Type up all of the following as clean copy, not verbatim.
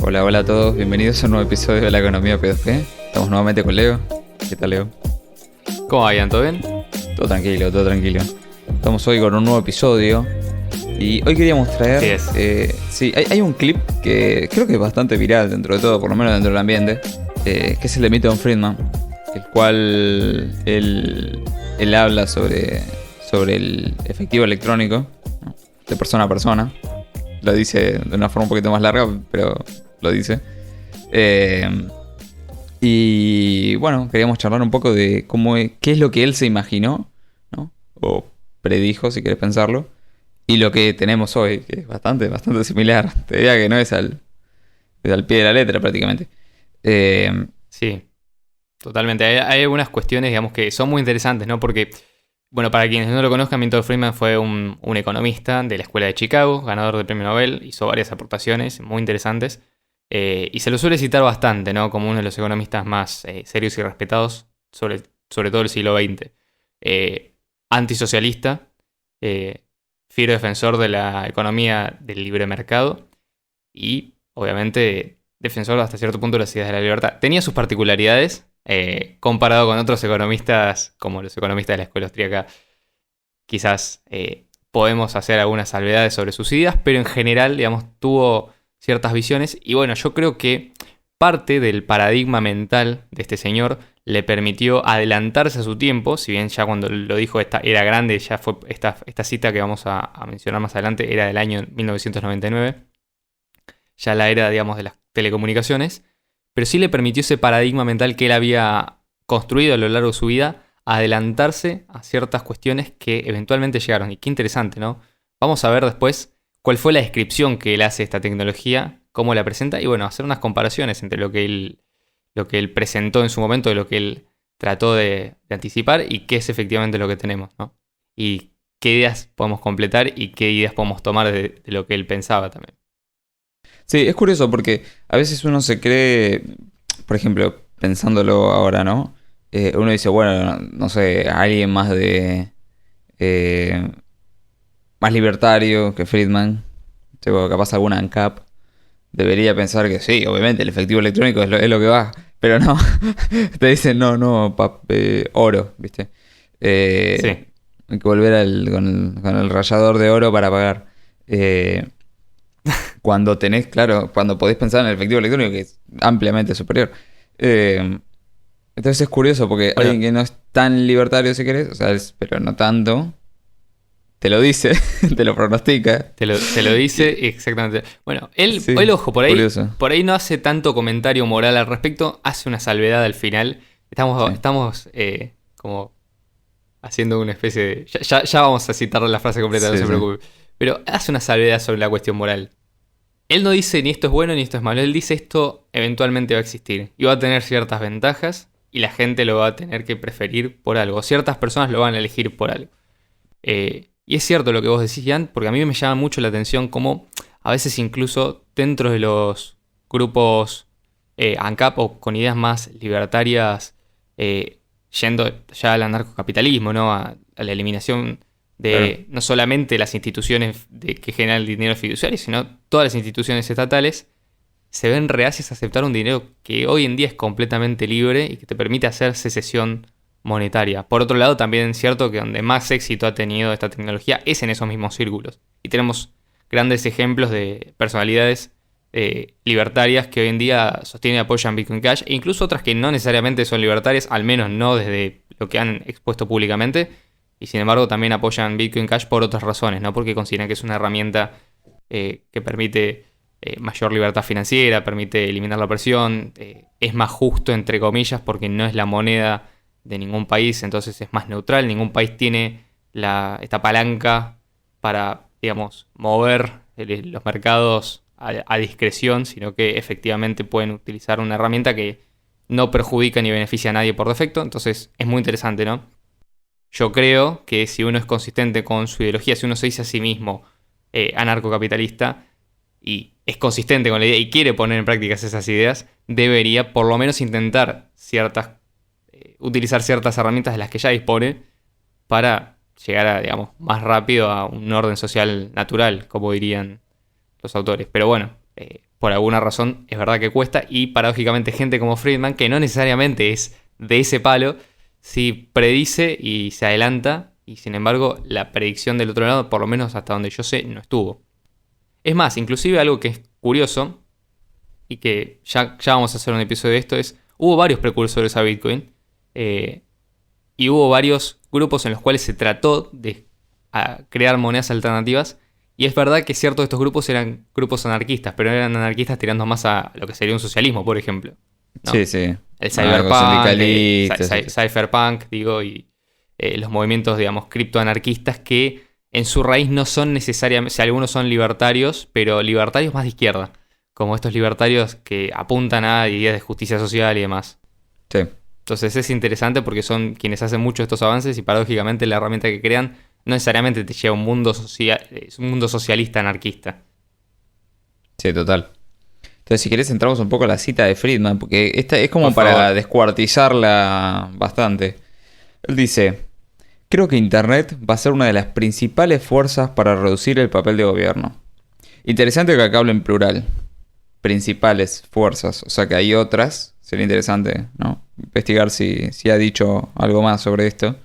Hola, hola a todos, bienvenidos a un nuevo episodio de la economía P2P. Estamos nuevamente con Leo. ¿Qué tal, Leo? ¿Cómo vayan? ¿Todo bien? Todo tranquilo, todo tranquilo. Estamos hoy con un nuevo episodio y hoy queríamos traer... Así es. Sí, hay un clip que creo que es bastante viral dentro de todo, por lo menos dentro del ambiente, que es el de Milton Friedman, el cual él habla sobre el efectivo electrónico, ¿no? De persona a persona. Lo dice de una forma un poquito más larga, pero lo dice. Y bueno, queríamos charlar un poco de qué es lo que él se imaginó, ¿no? O predijo, si quieres pensarlo. Y lo que tenemos hoy, que es bastante similar. Te diría que no es al pie de la letra prácticamente. Sí, totalmente. Hay algunas cuestiones, digamos, que son muy interesantes, ¿no? Porque, bueno, para quienes no lo conozcan, Milton Friedman fue un economista de la Escuela de Chicago, ganador del Premio Nobel, hizo varias aportaciones muy interesantes. Y se lo suele citar bastante, ¿no? Como uno de los economistas más serios y respetados, sobre todo el siglo XX. Antisocialista, fiero defensor de la economía del libre mercado y, obviamente, defensor hasta cierto punto de las ideas de la libertad. Tenía sus particularidades, comparado con otros economistas, como los economistas de la escuela austríaca. Quizás podemos hacer algunas salvedades sobre sus ideas, pero en general, digamos, tuvo ciertas visiones. Y bueno, yo creo que parte del paradigma mental de este señor le permitió adelantarse a su tiempo, si bien ya cuando lo dijo era grande, ya fue esta cita que vamos a mencionar más adelante, era del año 1999, ya la era, digamos, de las telecomunicaciones, pero sí le permitió ese paradigma mental que él había construido a lo largo de su vida, adelantarse a ciertas cuestiones que eventualmente llegaron. Y qué interesante, ¿no? Vamos a ver después cuál fue la descripción que él hace de esta tecnología, cómo la presenta, y bueno, hacer unas comparaciones entre lo que él presentó en su momento, de lo que él trató de anticipar y qué es efectivamente lo que tenemos, ¿no? Y qué ideas podemos completar y qué ideas podemos tomar de lo que él pensaba también. Sí, es curioso porque a veces uno se cree, por ejemplo, pensándolo ahora, ¿no? Uno dice, bueno, no sé, alguien eh, más libertario que Friedman, tipo, capaz alguna ANCAP, debería pensar que sí, obviamente, el efectivo electrónico es lo que va. Pero no, te dicen no, oro, ¿viste? Sí, Hay que volver con el rallador de oro para pagar. Eh, Cuando tenés, claro, cuando podés pensar en el efectivo electrónico, que es ampliamente superior. Eh, entonces es curioso porque bueno, alguien que no es tan libertario, si querés, o sea, pero no tanto, te lo dice, te lo pronostica. te lo Y- dice exactamente. Bueno, él sí, ojo, curioso. por ahí no hace tanto comentario moral al respecto, hace una salvedad al final. Sí, Estamos como haciendo una especie de... Ya vamos a citar la frase completa, no sí, se sí. preocupe. Pero hace una salvedad sobre la cuestión moral. Él no dice ni esto es bueno ni esto es malo, él dice esto eventualmente va a existir y va a tener ciertas ventajas y la gente lo va a tener que preferir por algo. Ciertas personas lo van a elegir por algo. Y es cierto lo que vos decís, Jan, porque a mí me llama mucho la atención cómo a veces incluso dentro de los grupos ANCAP o con ideas más libertarias, yendo ya al anarcocapitalismo, ¿no? A la eliminación Claro. de no solamente las instituciones que generan el dinero fiduciario, sino todas las instituciones estatales, se ven reacias a aceptar un dinero que hoy en día es completamente libre y que te permite hacer secesión monetaria. Por otro lado, también es cierto que donde más éxito ha tenido esta tecnología es en esos mismos círculos. Y tenemos grandes ejemplos de personalidades libertarias que hoy en día sostienen y apoyan Bitcoin Cash, e incluso otras que no necesariamente son libertarias, al menos no desde lo que han expuesto públicamente, y sin embargo también apoyan Bitcoin Cash por otras razones, no porque consideran que es una herramienta que permite mayor libertad financiera, permite eliminar la presión, es más justo entre comillas porque no es la moneda de ningún país, entonces es más neutral, ningún país tiene esta palanca para, digamos, mover los mercados a discreción, sino que efectivamente pueden utilizar una herramienta que no perjudica ni beneficia a nadie por defecto, entonces es muy interesante, ¿no? Yo creo que si uno es consistente con su ideología, si uno se dice a sí mismo anarcocapitalista y es consistente con la idea y quiere poner en práctica esas ideas, debería por lo menos intentar utilizar ciertas herramientas de las que ya dispone para llegar a, digamos, más rápido a un orden social natural, como dirían los autores. Pero bueno, por alguna razón es verdad que cuesta, y paradójicamente gente como Friedman, que no necesariamente es de ese palo, sí predice y se adelanta, y sin embargo la predicción del otro lado, por lo menos hasta donde yo sé, no estuvo. Es más, inclusive algo que es curioso, y que ya vamos a hacer un episodio de esto, hubo varios precursores a Bitcoin, y hubo varios grupos en los cuales se trató de crear monedas alternativas. Y es verdad que ciertos de estos grupos eran grupos anarquistas, pero eran anarquistas tirando más a lo que sería un socialismo, por ejemplo, ¿no? Sí, sí. El Algo sindicalista, cypherpunk, digo, y los movimientos, digamos, criptoanarquistas que en su raíz no son necesariamente, o sea, algunos son libertarios, pero libertarios más de izquierda, como estos libertarios que apuntan a ideas de justicia social y demás. Sí. Entonces es interesante porque son quienes hacen mucho estos avances y paradójicamente la herramienta que crean no necesariamente te lleva a un mundo socialista anarquista. Sí, total. Entonces, si querés, entramos un poco a la cita de Friedman, porque esta es como Por para favor. descuartizarla bastante. Él dice: creo que Internet va a ser una de las principales fuerzas para reducir el papel de gobierno. Interesante que acá hablo en plural. Principales fuerzas. O sea que hay otras. Sería interesante, ¿no? Investigar si ha dicho algo más sobre esto.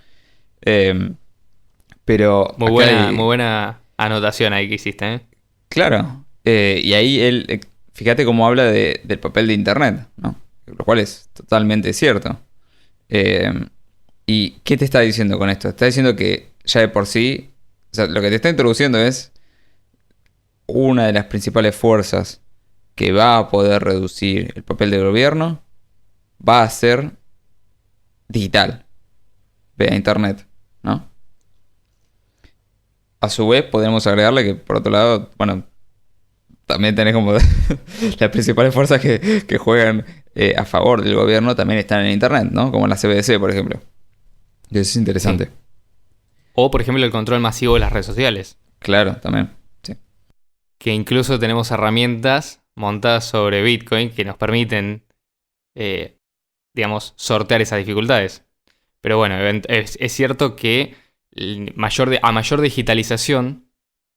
Pero Muy acá muy buena anotación ahí que hiciste, ¿eh? claro. Y ahí él, fíjate cómo habla del papel de Internet, ¿no? Lo cual es totalmente cierto. Eh, ¿Y qué te está diciendo con esto? Está diciendo que ya de por sí, o sea, lo que te está introduciendo es una de las principales fuerzas que va a poder reducir el papel del gobierno, va a ser digital, vía Internet, ¿no? A su vez, podemos agregarle que, por otro lado, bueno, también tenés como las principales fuerzas que juegan a favor del gobierno también están en Internet, ¿no? Como la CBDC, por ejemplo. Y eso es interesante. Sí. O, por ejemplo, el control masivo de las redes sociales. Claro, también. Sí. Que incluso tenemos herramientas montadas sobre Bitcoin que nos permiten, digamos, sortear esas dificultades. Pero bueno, es cierto que a mayor digitalización,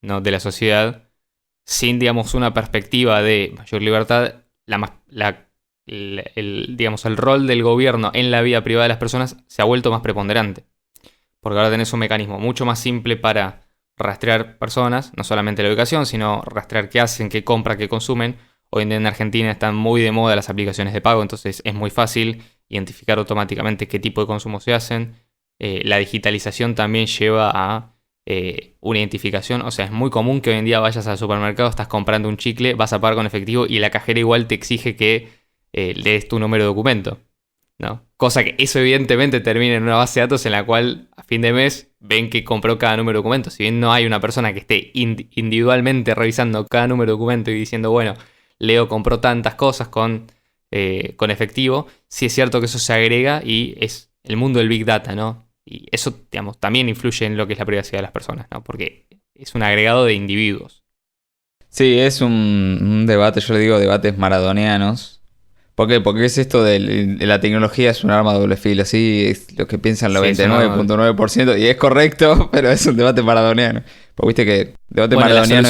¿no?, de la sociedad, sin, digamos, una perspectiva de mayor libertad, digamos, el rol del gobierno en la vida privada de las personas se ha vuelto más preponderante. Porque ahora tenés un mecanismo mucho más simple para rastrear personas, no solamente la ubicación, sino rastrear qué hacen, qué compran, qué consumen. Hoy en día en Argentina están muy de moda las aplicaciones de pago, entonces es muy fácil identificar automáticamente qué tipo de consumo se hacen. La digitalización también lleva a una identificación, o sea, es muy común que hoy en día vayas al supermercado, estás comprando un chicle, vas a pagar con efectivo y la cajera igual te exige que lees tu número de documento, ¿no? Cosa que eso evidentemente termina en una base de datos en la cual a fin de mes ven que compró cada número de documento. Si bien no hay una persona que esté individualmente revisando cada número de documento y diciendo, bueno, Leo compró tantas cosas con efectivo, sí es cierto que eso se agrega y es el mundo del Big Data, ¿no? Y eso, digamos, también influye en lo que es la privacidad de las personas, ¿no? Porque es un agregado de individuos. Sí, es un debate, yo le digo debates maradonianos. ¿Por qué? Porque es esto de la tecnología es un arma de doble filo, así es lo que piensan el Sí, es una- 99.9% y es correcto, pero es un debate maradoniano. Porque viste que debate Bueno, maradoniano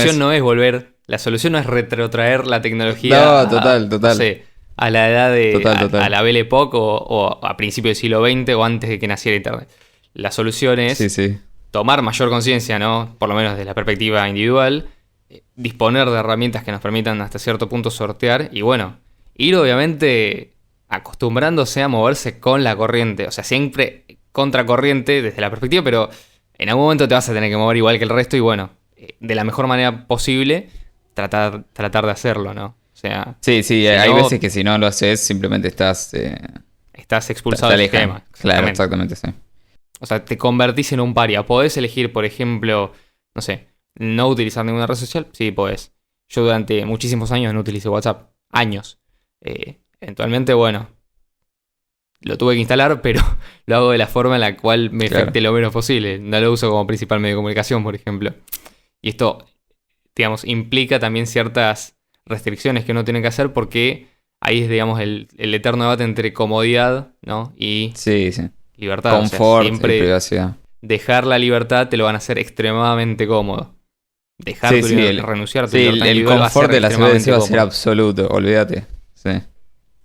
la solución no es retrotraer la tecnología No, total. no sé, a la edad de, Total. a la Belle Époque o a principios del siglo XX o antes de que naciera Internet. La solución es Sí. tomar mayor conciencia, ¿no? Por lo menos desde la perspectiva individual, disponer de herramientas que nos permitan hasta cierto punto sortear y bueno, ir obviamente acostumbrándose a moverse con la corriente, o sea, siempre contracorriente desde la perspectiva, pero en algún momento te vas a tener que mover igual que el resto y bueno, de la mejor manera posible tratar de hacerlo, ¿no? O sea, Sí, si hay no, veces que si no lo haces simplemente estás... estás te expulsado del alejan. sistema. Claro, Exactamente. exactamente, sí. O sea, te convertís en un paria. ¿Podés elegir, por ejemplo, no sé, no utilizar ninguna red social? Sí, podés. Yo durante muchísimos años no utilicé WhatsApp. Años. Eventualmente, bueno, lo tuve que instalar, pero lo hago de la forma en la cual me Claro. afecte lo menos posible. No lo uso como principal medio de comunicación, por ejemplo. Y esto, digamos, implica también ciertas restricciones que uno tiene que hacer porque ahí es, digamos, el eterno debate entre comodidad, ¿no?, y Sí. libertad. O sea, Confort y siempre privacidad. dejar la libertad te lo van a hacer extremadamente cómodo. dejar Sí, tu sí, renunciar a tu sí, libertad el individual confort de la extremadamente CBDC va a ser cómodo. absoluto, olvídate. Sí,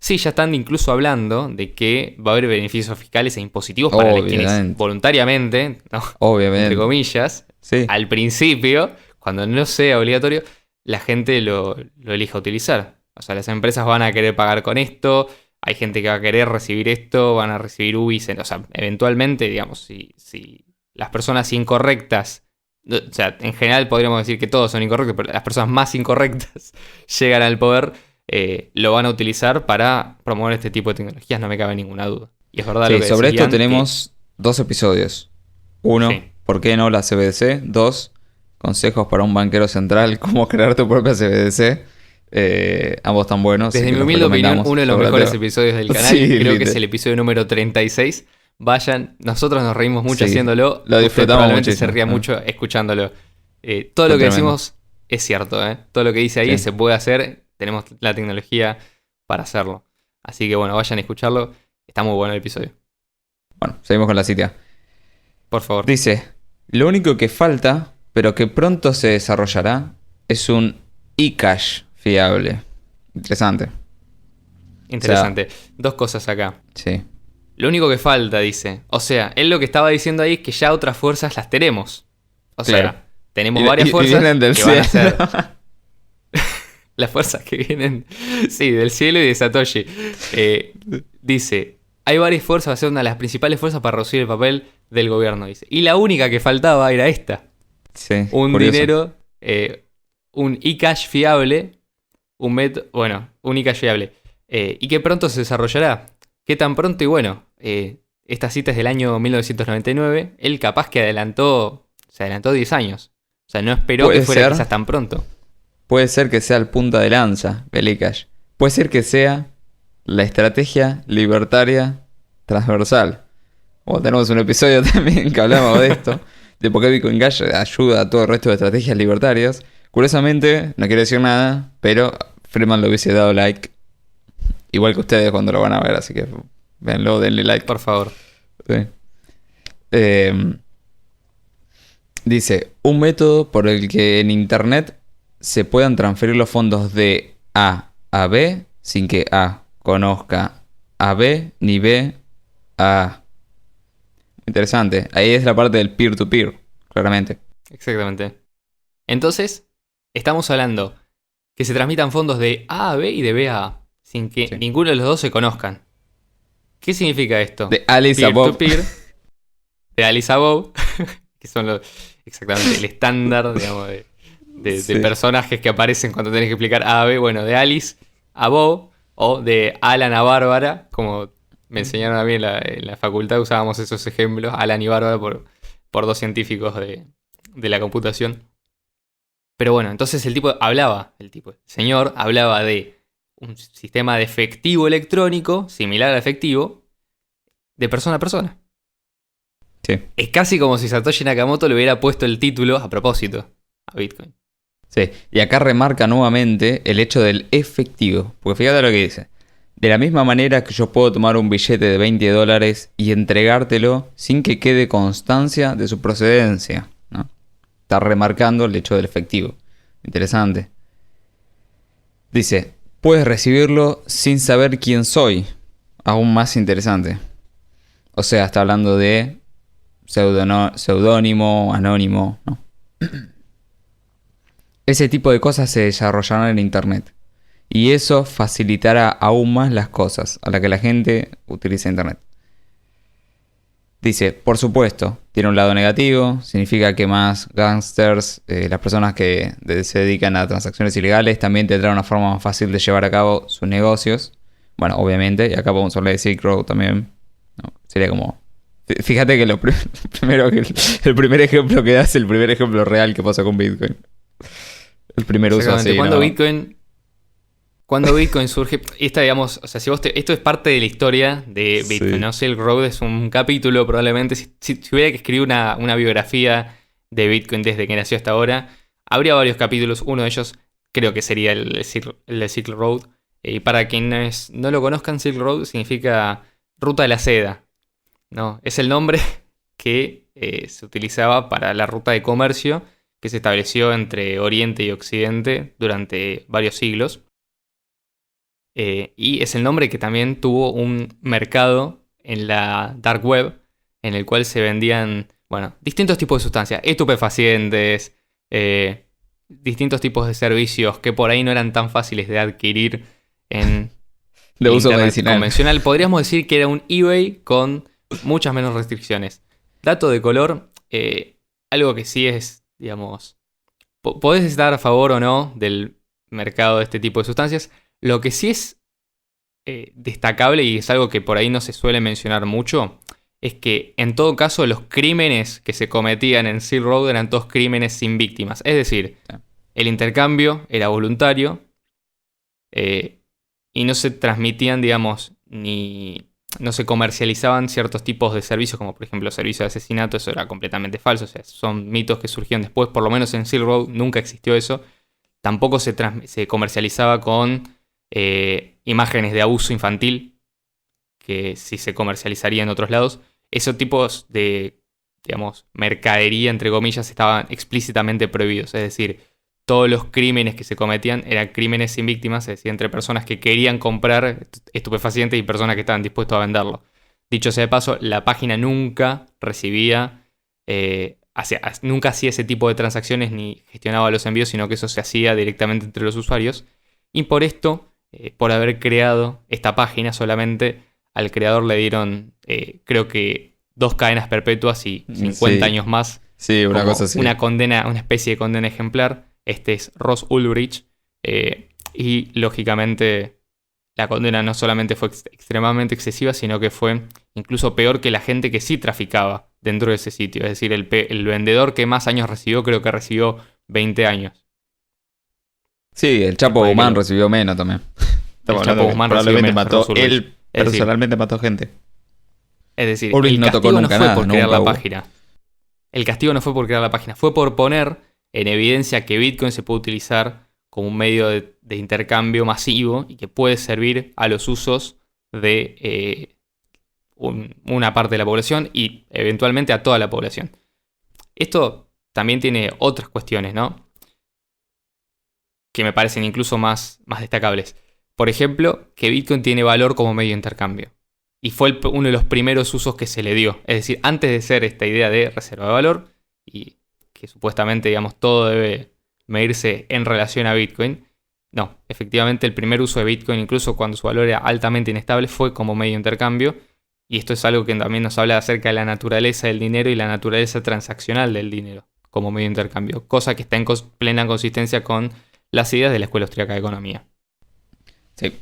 Sí, ya están incluso hablando de que va a haber beneficios fiscales e impositivos para quienes obviamente, voluntariamente, ¿no? Entre obviamente. comillas, Sí, al principio, cuando no sea obligatorio, la gente lo elija utilizar. O sea, las empresas van a querer pagar con esto, hay gente que va a querer recibir esto, van a recibir UBIs. O sea, eventualmente, digamos, si las personas incorrectas, o sea, en general podríamos decir que todos son incorrectos, pero las personas más incorrectas llegan al poder, lo van a utilizar para promover este tipo de tecnologías, no me cabe ninguna duda. Y es verdad lo sí, que sobre decís, esto Ian, que tenemos 2 episodios. Uno, sí. ¿por qué no la CBDC? Dos, consejos para un banquero central, cómo crear tu propia CBDC. Ambos tan buenos, así Desde que mi los humilde opinión, recomendamos. uno de los Sobre mejores todo. episodios del canal, Sí, creo que es literal. el episodio número 36. Vayan, nosotros nos reímos mucho Sí, haciéndolo, lo usted disfrutamos probablemente se muchísimo. ría mucho escuchándolo. Todo lo Fue que tremendo. decimos es cierto, ¿eh? Todo lo que dice ahí Sí. se puede hacer, tenemos la tecnología para hacerlo. Así que bueno, vayan a escucharlo, está muy bueno el episodio. Bueno, seguimos con la cita. Por favor. Dice, lo único que falta, pero que pronto se desarrollará, es un eCash fiable. Interesante. O sea, Interesante. Dos cosas acá. sí. Lo único que falta, dice. O sea, él lo que estaba diciendo ahí es que ya otras fuerzas las tenemos. O Claro. sea, tenemos varias fuerzas vienen del que van a cielo. ser las fuerzas que vienen, sí, del cielo y de Satoshi. Dice, hay varias fuerzas, va a ser una de las principales fuerzas para reducir el papel del gobierno, dice. Y la única que faltaba era esta. Sí, Un curioso. dinero, un eCash fiable, un eCash fiable. Y que pronto se desarrollará. ¿Qué tan pronto? Y bueno, esta cita es del año 1999. Él capaz que se adelantó 10 años. O sea, no esperó que Puede fuera ser. quizás tan pronto. Puede ser que sea el punta de lanza, el eCash. Puede ser que sea la estrategia libertaria transversal. O tenemos un episodio también que hablamos de esto, de por qué Bitcoin Cash ayuda a todo el resto de estrategias libertarias. Curiosamente, no quiero decir nada, pero Freeman le hubiese dado like, igual que ustedes cuando lo van a ver, así que véanlo, denle like. Por favor. Sí. Dice, un método por el que en Internet se puedan transferir los fondos de A a B sin que A conozca a B ni B a A. Interesante. Ahí es la parte del peer-to-peer, claramente. Exactamente. Entonces, estamos hablando que se transmitan fondos de A a B y de B a A, sin que Sí. ninguno de los dos se conozcan. ¿Qué significa esto? De Alice a Bob. Peer-to-peer, de Alice a Bob, que son exactamente el estándar, digamos, de Sí. personajes que aparecen cuando tenés que explicar A a B. Bueno, de Alice a Bob, o de Alan a Bárbara, como me enseñaron a mí en la facultad, usábamos esos ejemplos, Alan y Bárbara, por dos científicos de la computación. Pero bueno, entonces el señor hablaba de un sistema de efectivo electrónico, similar al efectivo, de persona a persona. Sí. Es casi como si Satoshi Nakamoto le hubiera puesto el título a propósito a Bitcoin. Sí. Y acá remarca nuevamente el hecho del efectivo. Porque fíjate lo que dice. De la misma manera que yo puedo tomar un billete de $20 y entregártelo sin que quede constancia de su procedencia, ¿no? Está remarcando el hecho del efectivo. Interesante. Dice, puedes recibirlo sin saber quién soy. Aún más interesante. O sea, está hablando de seudónimo, anónimo, ¿no? Ese tipo de cosas se desarrollarán en Internet. Y eso facilitará aún más las cosas a las que la gente utiliza Internet. Dice, por supuesto, tiene un lado negativo, significa que más gangsters, las personas que se dedican a transacciones ilegales, también tendrán una forma más fácil de llevar a cabo sus negocios. Bueno, obviamente, y acá podemos hablar de Silk Road también, ¿no? Sería como... Fíjate que el primer ejemplo que das es el primer ejemplo real que pasó con Bitcoin. El primer uso así, Cuando ¿no? Cuando Bitcoin surge, digamos, o sea, esto es parte de la historia de Bitcoin, Sí. ¿no? Silk Road es un capítulo, probablemente, si hubiera que escribir una biografía de Bitcoin desde que nació hasta ahora, habría varios capítulos, uno de ellos creo que sería el de Silk Road. Y para quienes no lo conozcan, Silk Road significa ruta de la seda, ¿no? Es el nombre que se utilizaba para la ruta de comercio que se estableció entre Oriente y Occidente durante varios siglos. Y es el nombre que también tuvo un mercado en la dark web en el cual se vendían, bueno, distintos tipos de sustancias, estupefacientes, distintos tipos de servicios que por ahí no eran tan fáciles de adquirir en De el uso internet medicinal. convencional. Podríamos decir que era un eBay con muchas menos restricciones. Dato de color, algo que sí es, digamos, podés estar a favor o no del mercado de este tipo de sustancias. Lo que sí es destacable y es algo que por ahí no se suele mencionar mucho, es que en todo caso los crímenes que se cometían en Silk Road eran todos crímenes sin víctimas. Es decir, Sí. el intercambio era voluntario y no se transmitían, digamos, ni no se comercializaban ciertos tipos de servicios, como por ejemplo servicios de asesinato. Eso era completamente falso. O sea, son mitos que surgieron después. Por lo menos en Silk Road nunca existió eso. Tampoco se comercializaba con imágenes de abuso infantil, que sí se comercializaría en otros lados. Esos tipos de, digamos, mercadería, entre comillas, estaban explícitamente prohibidos. Es decir, todos los crímenes que se cometían eran crímenes sin víctimas, es decir, entre personas que querían comprar estupefacientes y personas que estaban dispuestos a venderlo. Dicho sea de paso, la página nunca recibía, nunca hacía ese tipo de transacciones ni gestionaba los envíos, sino que eso se hacía directamente entre los usuarios. Y por esto, por haber creado esta página solamente, al creador le dieron, creo que 2 cadenas perpetuas y 50 años más. Sí, una como cosa así. Una condena, una especie de condena ejemplar. Este es Ross Ulbricht. Y lógicamente la condena no solamente fue extremadamente excesiva, sino que fue incluso peor que la gente que sí traficaba dentro de ese sitio. Es decir, el vendedor que más años recibió, creo que recibió 20 años. Sí, el Chapo Puede que Guzmán lo- recibió menos también. Estamos Chapo hablando que Guzmán probablemente recibió menos que mató, Ross Ulbricht. él Es decir, personalmente mató gente. Es decir, Ulbricht el no tocó castigo no nunca fue nada, por crear nunca la hubo. página. El castigo no fue por crear la página, fue por poner en evidencia que Bitcoin se puede utilizar como un medio de intercambio masivo y que puede servir a los usos de una parte de la población y eventualmente a toda la población. Esto también tiene otras cuestiones, ¿no? Que me parecen incluso más destacables. Por ejemplo, que Bitcoin tiene valor como medio de intercambio. Y fue uno de los primeros usos que se le dio. Es decir, antes de ser esta idea de reserva de valor, y que supuestamente, digamos, todo debe medirse en relación a Bitcoin, no, efectivamente el primer uso de Bitcoin, incluso cuando su valor era altamente inestable, fue como medio de intercambio. Y esto es algo que también nos habla acerca de la naturaleza del dinero y la naturaleza transaccional del dinero como medio de intercambio. Cosa que está en plena consistencia con las ideas de la Escuela Austríaca de Economía. Sí.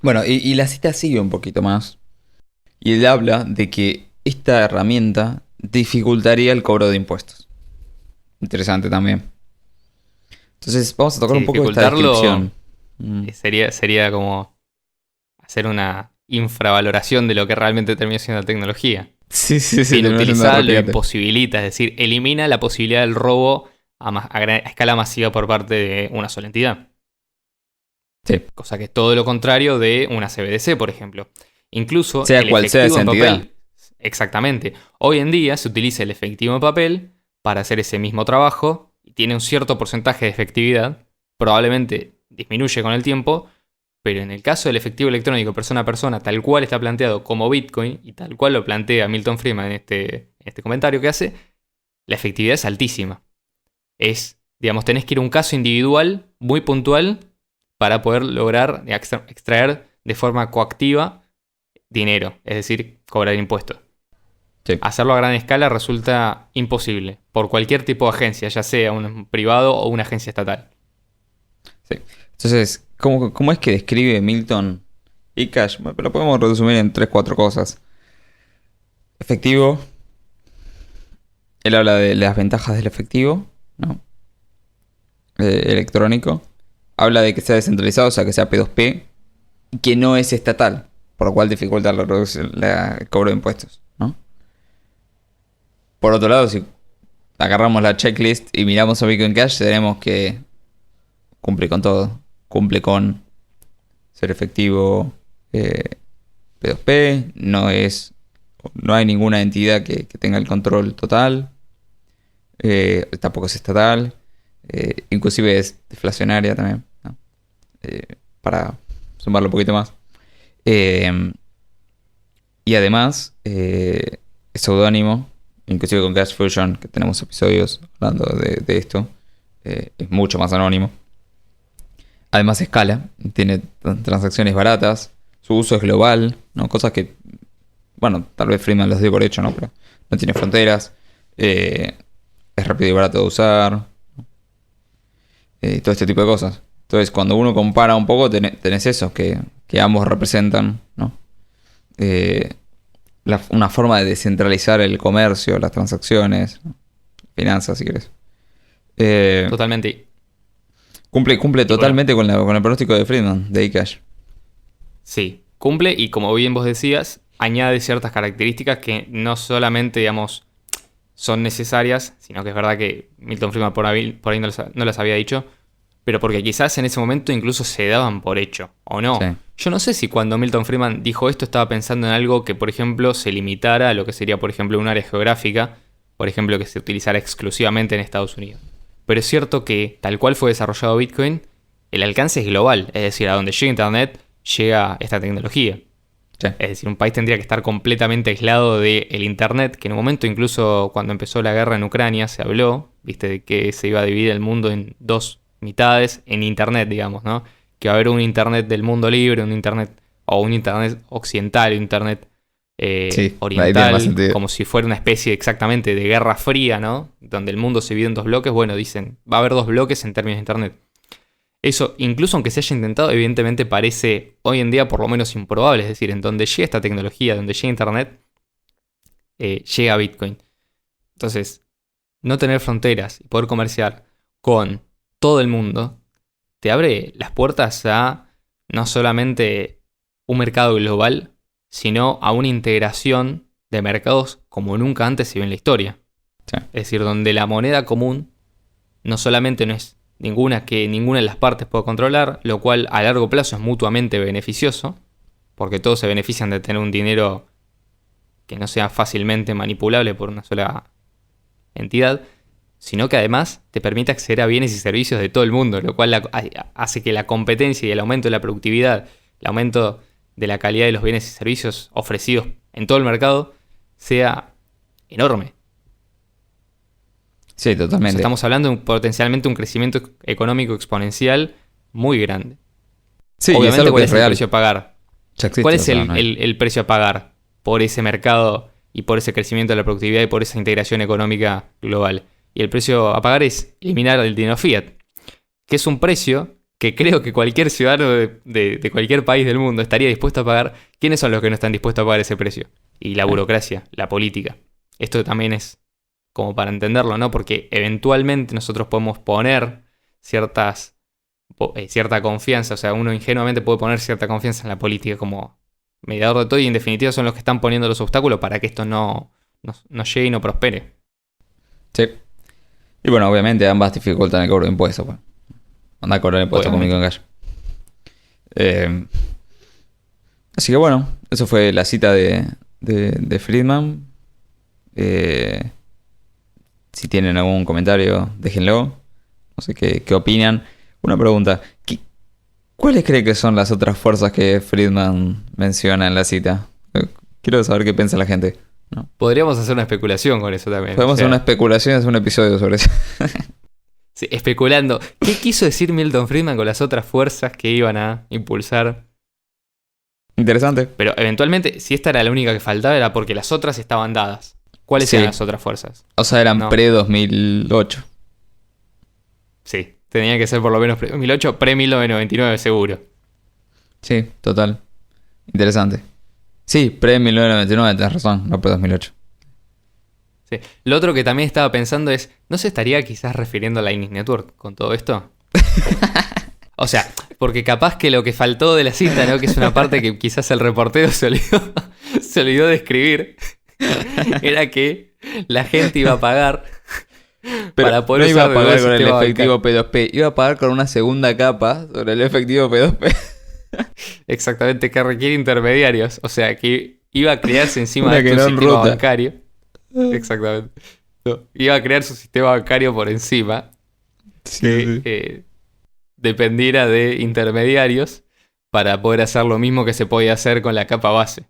Bueno, y la cita sigue un poquito más. Y él habla de que esta herramienta dificultaría el cobro de impuestos. Interesante también. Entonces, vamos a tocar Sí, un poco esta dificultarlo descripción. Sería como hacer una infravaloración de lo que realmente termina siendo la tecnología. Sí, sí, sí. Bien terminó siendo utilizada lo arrepiante. imposibilita, es decir, elimina la posibilidad del robo a escala masiva por parte de una sola entidad. Sí. Cosa que es todo lo contrario de una CBDC, por ejemplo. Incluso Sea el cual sea efectivo esa en entidad. papel. Exactamente. Hoy en día se utiliza el efectivo en papel para hacer ese mismo trabajo y tiene un cierto porcentaje de efectividad. Probablemente disminuye con el tiempo, pero en el caso del efectivo electrónico persona a persona, tal cual está planteado como Bitcoin y tal cual lo plantea Milton Friedman en este comentario que hace, la efectividad es altísima. Digamos, tenés que ir a un caso individual muy puntual para poder lograr extraer de forma coactiva dinero, es decir, cobrar impuestos. Sí. Hacerlo a gran escala resulta imposible por cualquier tipo de agencia, ya sea un privado o una agencia estatal. Sí. Entonces, ¿cómo es que describe Milton eCash? Bueno, lo podemos resumir en 3-4 cosas. Efectivo. Él habla de las ventajas del efectivo, ¿no? Electrónico. Habla de que sea descentralizado, o sea, que sea P2P. Y que no es estatal, por lo cual dificulta el cobro de impuestos, ¿no? Por otro lado, si agarramos la checklist y miramos a Bitcoin Cash, tenemos que cumple con todo. Cumple con ser efectivo, P2P, no hay ninguna entidad que tenga el control total. Tampoco es estatal. Inclusive es deflacionaria también, ¿no? Para sumarlo un poquito más. Y además, es seudónimo, inclusive con Cash Fusion, que tenemos episodios hablando de esto, es mucho más anónimo. Además escala, tiene transacciones baratas, su uso es global, ¿no? Cosas que, bueno, tal vez Friedman los dio por hecho, ¿no? Pero no tiene fronteras, es rápido y barato de usar, ¿no? Todo este tipo de cosas. Entonces, cuando uno compara un poco, tenés eso, que ambos representan, ¿no? Una forma de descentralizar el comercio, las transacciones, ¿no? Finanzas, si querés. Totalmente. Cumple totalmente con el pronóstico de Friedman, de eCash. Sí, cumple y como bien vos decías, añade ciertas características que no solamente, digamos, son necesarias, sino que es verdad que Milton Friedman por ahí no las había dicho, pero porque quizás en ese momento incluso se daban por hecho, ¿o no? Sí. Yo no sé si cuando Milton Friedman dijo esto estaba pensando en algo que, por ejemplo, se limitara a lo que sería, por ejemplo, un área geográfica, por ejemplo, que se utilizara exclusivamente en Estados Unidos. Pero es cierto que, tal cual fue desarrollado Bitcoin, el alcance es global, es decir, a donde llega Internet, llega esta tecnología. Sí. Es decir, un país tendría que estar completamente aislado del Internet, que en un momento, incluso cuando empezó la guerra en Ucrania, se habló, viste, de que se iba a dividir el mundo en dos mitades en Internet, digamos, ¿no? Que va a haber un Internet del mundo libre, un Internet occidental, un Internet Sí, ahí tiene más oriental, sentido. como si fuera una especie exactamente de guerra fría, ¿no? Donde el mundo se divide en dos bloques. Bueno, dicen, va a haber dos bloques en términos de Internet. Eso, incluso aunque se haya intentado, evidentemente parece hoy en día por lo menos improbable. Es decir, en donde llega esta tecnología, donde llega Internet, llega Bitcoin. Entonces, no tener fronteras y poder comerciar con todo el mundo te abre las puertas a no solamente un mercado global, sino a una integración de mercados como nunca antes se vio en la historia. Sí. Es decir, donde la moneda común no solamente no es ninguna que ninguna de las partes pueda controlar, lo cual a largo plazo es mutuamente beneficioso, porque todos se benefician de tener un dinero que no sea fácilmente manipulable por una sola entidad, sino que además te permite acceder a bienes y servicios de todo el mundo, lo cual hace que la competencia y el aumento de la productividad, el aumento de la calidad de los bienes y servicios ofrecidos en todo el mercado sea enorme. Sí, O sea, totalmente. estamos hablando de potencialmente un crecimiento económico exponencial muy grande. Sí, y es Obviamente, algo ¿cuál que es es el real. precio a pagar? Ya existe, ¿Cuál o es sea, no hay- el precio a pagar por ese mercado y por ese crecimiento de la productividad y por esa integración económica global? Y el precio a pagar es eliminar el dinero fiat, que es un precio que creo que cualquier ciudadano de cualquier país del mundo estaría dispuesto a pagar. ¿Quiénes son los que no están dispuestos a pagar ese precio? Y la burocracia, la política. Esto también es como para entenderlo, ¿no? Porque eventualmente nosotros podemos poner cierta confianza, o sea, uno ingenuamente puede poner cierta confianza en la política como mediador de todo y en definitiva son los que están poniendo los obstáculos para que esto no llegue y no prospere. Sí. Y bueno, obviamente ambas dificultan el cobro de impuestos, pues. Anda a cobrar impuestos con Obviamente. Bitcoin Cash. Así que bueno, eso fue la cita de Friedman. Si tienen algún comentario, déjenlo. No sé qué opinan. Una pregunta. ¿Cuáles creen que son las otras fuerzas que Friedman menciona en la cita? Quiero saber qué piensa la gente, ¿no? Podríamos hacer una especulación con eso también. Podemos o sea, hacer una especulación y hacer un episodio sobre eso. sí, especulando. ¿Qué quiso decir Milton Friedman con las otras fuerzas que iban a impulsar? Interesante. Pero eventualmente, si esta era la única que faltaba, era porque las otras estaban dadas. ¿Cuáles Sí. eran las otras fuerzas? O sea, eran No. pre-2008. Sí, tenían que ser por lo menos pre-2008, pre-1999 seguro. Sí, total. Interesante. Sí, pre-1999, tenés razón, no pre-2008. Sí. Lo otro que también estaba pensando es, ¿no se estaría quizás refiriendo a Lightning Network con todo esto? O sea, porque capaz que lo que faltó de la cita, ¿no? Que es una parte que quizás el reportero se olvidó de escribir, era que la gente iba a pagar Pero para poder no iba usar a de nuevo pagar con el sistema efectivo P2P, iba a pagar con una segunda capa sobre el efectivo P2P. exactamente, que requiere intermediarios. O sea, que iba a crearse encima Una de que tu no sistema enruta. bancario. Exactamente. iba a crear su sistema bancario por encima, que dependiera de intermediarios para poder hacer lo mismo que se podía hacer con la capa base.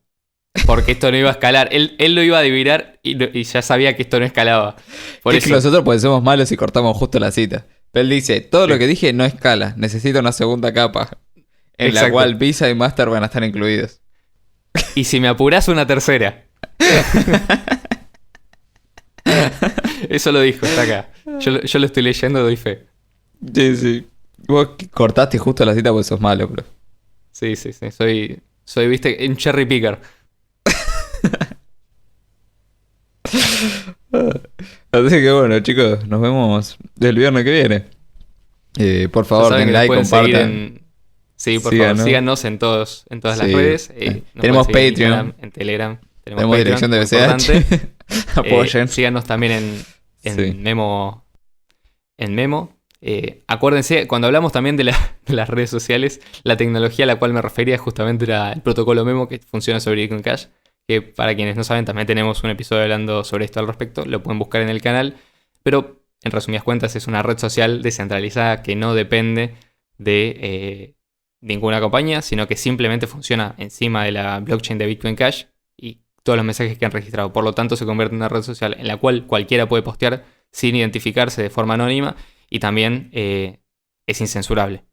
Porque esto no iba a escalar. Él lo iba a adivinar y ya sabía que esto no escalaba. Por es eso, que nosotros pues somos malos y cortamos justo la cita. Pero él dice, todo lo que dije no escala, necesito una segunda capa. En la cual Visa y Master van a estar incluidos. Y si me apurás, una tercera. Eso lo dijo, está acá. Yo lo estoy leyendo, doy fe. Sí. Vos cortaste justo la cita porque sos malo, bro. Sí. Soy, viste, un cherry picker. Así que bueno, chicos, nos vemos el viernes que viene. Por favor, den like, compartan. Sí, por favor, síganos en todas las redes. Tenemos Patreon. En Telegram. Tenemos dirección de BCH. Apoyen. Síganos también en Memo. Acuérdense, cuando hablamos también de las redes sociales, la tecnología a la cual me refería justamente era el protocolo Memo que funciona sobre Bitcoin Cash. Que para quienes no saben, también tenemos un episodio hablando sobre esto al respecto. Lo pueden buscar en el canal. Pero, en resumidas cuentas, es una red social descentralizada que no depende de ninguna compañía, sino que simplemente funciona encima de la blockchain de Bitcoin Cash y todos los mensajes que han registrado. Por lo tanto, se convierte en una red social en la cual cualquiera puede postear sin identificarse de forma anónima y también es incensurable.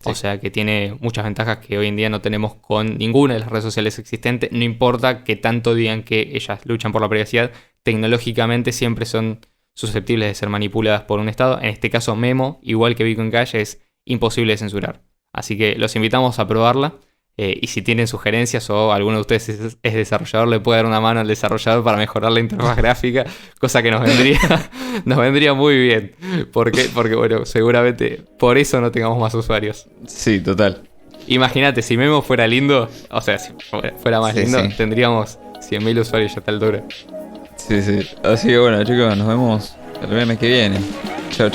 Sí. O sea que tiene muchas ventajas que hoy en día no tenemos con ninguna de las redes sociales existentes. No importa que tanto digan que ellas luchan por la privacidad, tecnológicamente siempre son susceptibles de ser manipuladas por un Estado. En este caso, Memo, igual que Bitcoin Cash, es imposible de censurar. Así que los invitamos a probarla. Y si tienen sugerencias o alguno de ustedes es desarrollador, le puede dar una mano al desarrollador para mejorar la interfaz gráfica, cosa que nos vendría muy bien. Porque bueno, seguramente por eso no tengamos más usuarios. Sí, total. Imagínate, si Memo fuera lindo, o sea, si fuera más lindo, tendríamos 100.000 usuarios ya a esta altura. Sí. Así que bueno, chicos, nos vemos el viernes que viene. Chau.